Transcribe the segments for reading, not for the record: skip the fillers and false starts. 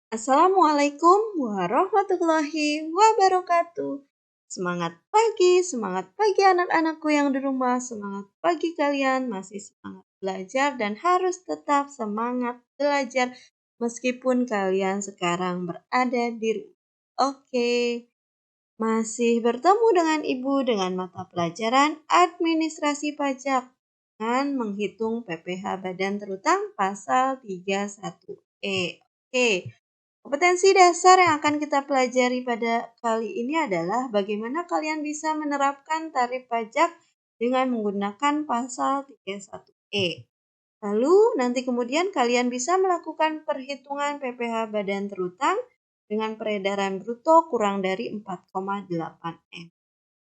Assalamualaikum warahmatullahi wabarakatuh. Semangat pagi anak-anakku yang di rumah, semangat pagi kalian masih semangat belajar dan harus tetap semangat belajar meskipun kalian sekarang berada di rumah. Oke, masih bertemu dengan Ibu dengan mata pelajaran Administrasi Pajak dengan menghitung PPh Badan Terutang pasal 31E. Oke. Kompetensi dasar yang akan kita pelajari pada kali ini adalah bagaimana kalian bisa menerapkan tarif pajak dengan menggunakan pasal 31E. Lalu nanti kemudian kalian bisa melakukan perhitungan PPh Badan Terutang dengan peredaran bruto kurang dari 4,8 M.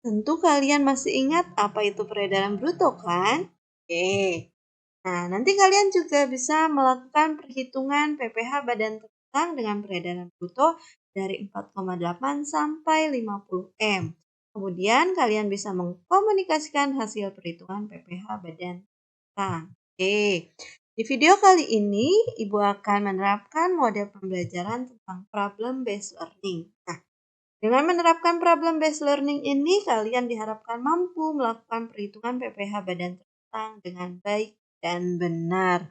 Tentu kalian masih ingat apa itu peredaran bruto kan? Oke. Nah, nanti kalian juga bisa melakukan perhitungan PPh Badan Terutang dengan peredaran bruto dari 4,8 sampai 50 M. Kemudian kalian bisa mengkomunikasikan hasil perhitungan PPh Badan Terutang. Oke. Di video kali ini, Ibu akan menerapkan model pembelajaran tentang problem based learning. Nah, dengan menerapkan problem based learning ini, kalian diharapkan mampu melakukan perhitungan PPh Badan Terutang dengan baik dan benar.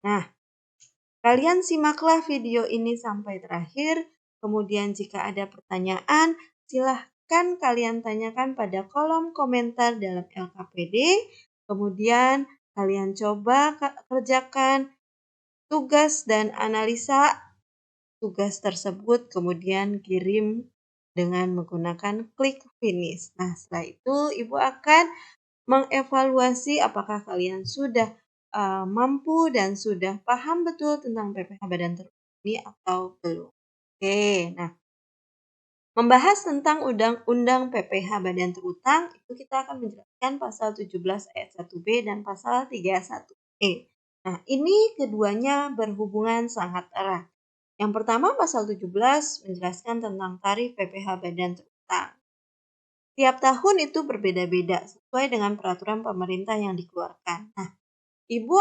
Nah, kalian simaklah video ini sampai terakhir. Kemudian jika ada pertanyaan, silahkan kalian tanyakan pada kolom komentar dalam LKPD. Kemudian kalian coba kerjakan tugas dan analisa tugas tersebut, kemudian kirim dengan menggunakan klik finish. Nah, setelah itu Ibu akan mengevaluasi apakah kalian sudah mampu dan sudah paham betul tentang PPh Badan Terutang ini atau belum. Oke, nah membahas tentang Undang-Undang PPh Badan Terutang itu kita akan menjelaskan pasal 17 ayat 1B dan pasal 31E. Nah, ini keduanya berhubungan sangat erat. Yang pertama pasal 17 menjelaskan tentang tarif PPh Badan Terutang. Tiap tahun itu berbeda-beda sesuai dengan peraturan pemerintah yang dikeluarkan. Nah, Ibu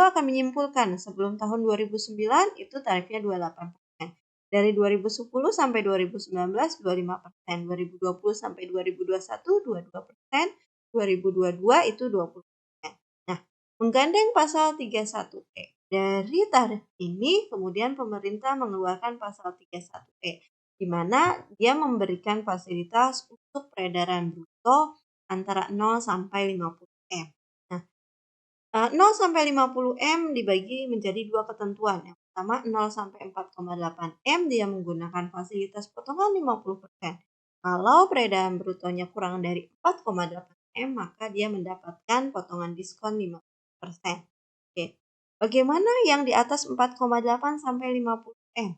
akan menyimpulkan sebelum tahun 2009 itu tarifnya 28%. Dari 2010 sampai 2019 25%, 2020 sampai 2021 22%, 2022 itu 20%. Nah, menggandeng pasal 31E. Dari tarif ini kemudian pemerintah mengeluarkan pasal 31E di mana dia memberikan fasilitas untuk peredaran bruto antara 0 sampai 50 M. Nah, 0 sampai 50 M dibagi menjadi dua ketentuan. Yang pertama 0 sampai 4,8 M dia menggunakan fasilitas potongan 50%. Kalau peredaran brutonya kurang dari 4,8 M maka dia mendapatkan potongan diskon 50%. Oke. Bagaimana yang di atas 4,8 sampai 50 M?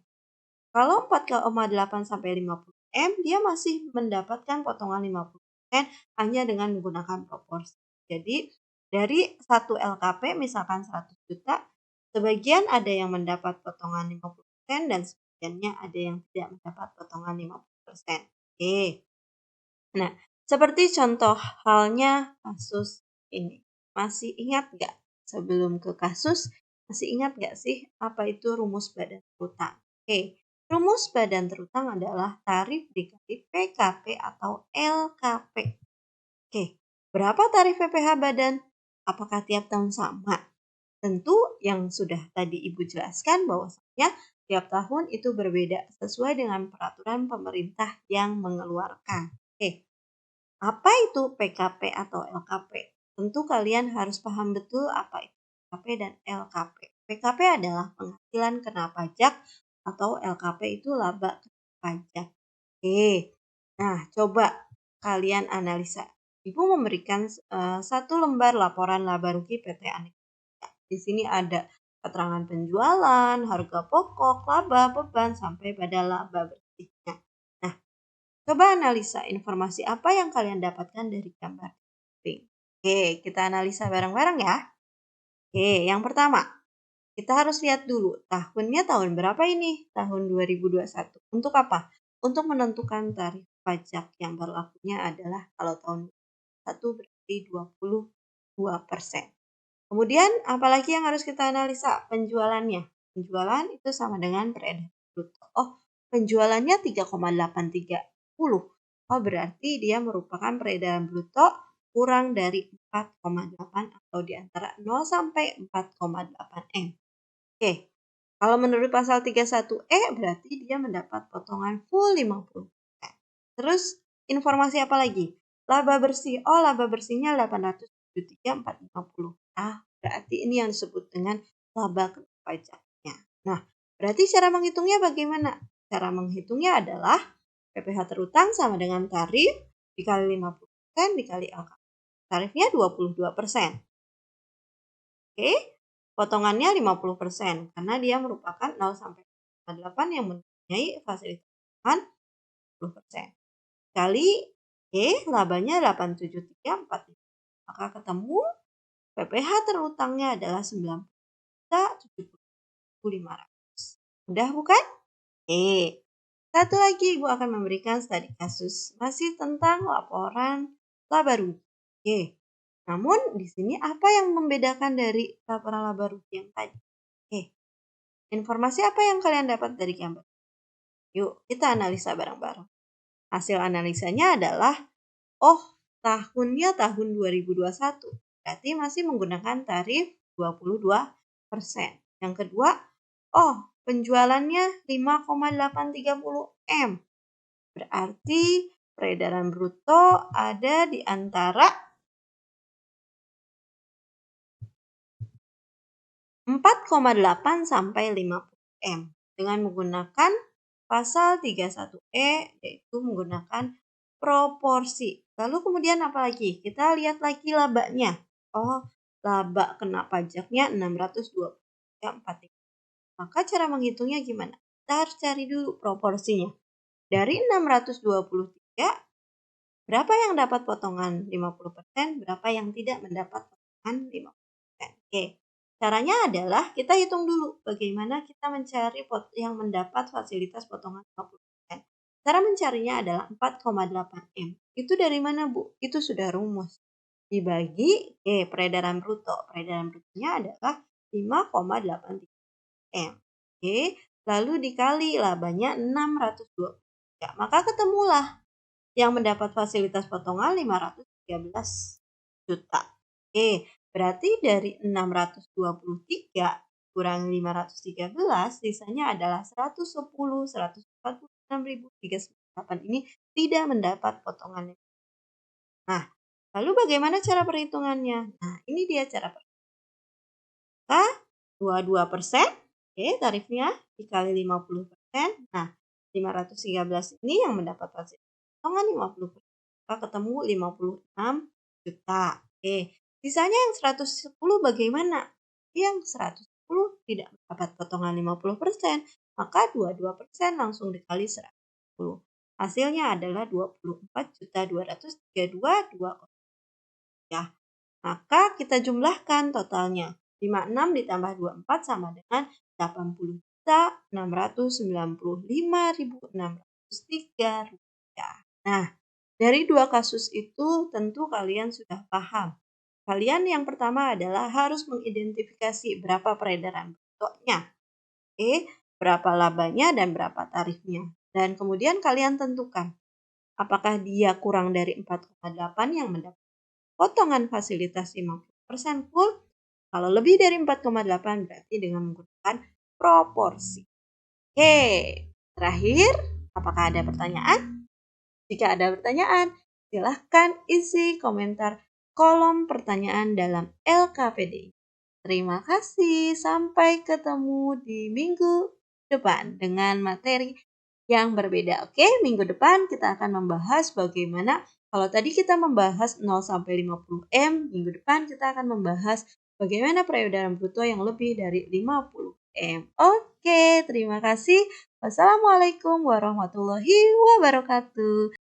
Kalau 4,8 sampai 50 M, dia masih mendapatkan potongan 50% hanya dengan menggunakan proporsi. Jadi, dari 1 LKP misalkan 100 juta, sebagian ada yang mendapat potongan 50% dan sebagiannya ada yang tidak mendapat potongan 50%. Oke. Nah, seperti contoh halnya kasus ini. Masih ingat nggak? Sebelum ke kasus, masih ingat nggak sih apa itu rumus badan terutang? Oke, rumus badan terutang adalah tarif dikali PKP atau LKP. Oke, berapa tarif PPh badan? Apakah tiap tahun sama? Tentu yang sudah tadi Ibu jelaskan bahwasanya tiap tahun itu berbeda sesuai dengan peraturan pemerintah yang mengeluarkan. Oke, apa itu PKP atau LKP? Tentu kalian harus paham betul apa itu PKP dan LKP. PKP adalah penghasilan kena pajak atau LKP itu laba kena pajak. Oke, nah coba kalian analisa. Ibu memberikan satu lembar laporan laba rugi PT Aneka. Di sini ada keterangan penjualan, harga pokok, laba, beban, sampai pada laba bersihnya. Nah, coba analisa informasi apa yang kalian dapatkan dari gambar samping. Oke, kita analisa bareng-bareng ya. Oke, yang pertama, kita harus lihat dulu tahunnya tahun berapa ini? Tahun 2021. Untuk apa? Untuk menentukan tarif pajak yang berlakunya adalah kalau tahun 1 berarti 22%. Kemudian apalagi yang harus kita analisa? Penjualannya. penjualan itu sama dengan peredaran bruto. Oh, penjualannya 3,830. Oh, berarti dia merupakan peredaran bruto kurang dari 4,8 atau di antara 0 sampai 4,8 M. Oke, kalau menurut pasal 31E berarti dia mendapat potongan full 50%. Terus informasi apa lagi? Laba bersih. Oh, laba bersihnya 873.450. Berarti ini yang disebut dengan laba kena pajaknya. Nah, berarti cara menghitungnya bagaimana? Cara menghitungnya adalah PPh terutang sama dengan tarif dikali 50% dikali LKP. Tarifnya 22%. Oke, potongannya 50% karena dia merupakan 0 sampai 8 yang mempunyai fasilitas tambahan 10%. Kali labanya 87345. Maka ketemu PPh terutangnya adalah 90.070.500. Mudah bukan? Satu lagi Ibu akan memberikan studi kasus masih tentang laporan laba rugi. Namun di sini apa yang membedakan dari laporan laba rugi yang tadi? Informasi apa yang kalian dapat dari gambar? Yuk kita analisa bareng-bareng. Hasil analisanya adalah tahunnya tahun 2021. Berarti masih menggunakan tarif 22%. Yang kedua, penjualannya 5,830 M. Berarti peredaran bruto ada di antara 4,8 sampai 50 M dengan menggunakan pasal 31E yaitu menggunakan proporsi. Lalu kemudian apa lagi? Kita lihat lagi labanya. Laba kena pajaknya 623.4. Maka cara menghitungnya gimana? Kita harus cari dulu proporsinya. Dari 623, berapa yang dapat potongan 50%, berapa yang tidak mendapat potongan 50%. Caranya adalah kita hitung dulu bagaimana kita mencari yang mendapat fasilitas potongan 50%. Cara mencarinya adalah 4,8 M. Itu dari mana, Bu? Itu sudah rumus. Dibagi peredaran bruto. Peredaran brutonya adalah 5,83 M. Lalu dikali labanya 623. Maka ketemulah yang mendapat fasilitas potongan 513 juta. Berarti dari 623 kurang 513, sisanya adalah 146.398 ini tidak mendapat potongan. Nah, lalu bagaimana cara perhitungannya? Nah, ini dia cara perhitungan. 22%, tarifnya dikali 50%. Nah, 513 ini yang mendapat fasilitas potongan 50%. Maka ketemu 56 juta. Sisanya yang 110 bagaimana? Yang 110 tidak mendapat potongan 50%, maka 22% langsung dikali 110. Hasilnya adalah 24.232.200. Ya. Maka kita jumlahkan totalnya. 56 ditambah 24 sama dengan 80.695.603 rupiah. Nah, dari dua kasus itu tentu kalian sudah paham. Kalian yang pertama adalah harus mengidentifikasi berapa peredaran brutonya, berapa labanya dan berapa tarifnya. Dan kemudian kalian tentukan apakah dia kurang dari 4,8 yang mendapat potongan fasilitas 50% full. Kalau lebih dari 4,8 berarti dengan menggunakan proporsi. Terakhir, apakah ada pertanyaan? Jika ada pertanyaan, silahkan isi komentar kolom pertanyaan dalam LKPD. Terima kasih, sampai ketemu di minggu depan dengan materi yang berbeda. Minggu depan kita akan membahas bagaimana, kalau tadi kita membahas 0 sampai 50 M, minggu depan kita akan membahas bagaimana peredaran bruto yang lebih dari 50 M. Terima kasih. Wassalamualaikum warahmatullahi wabarakatuh.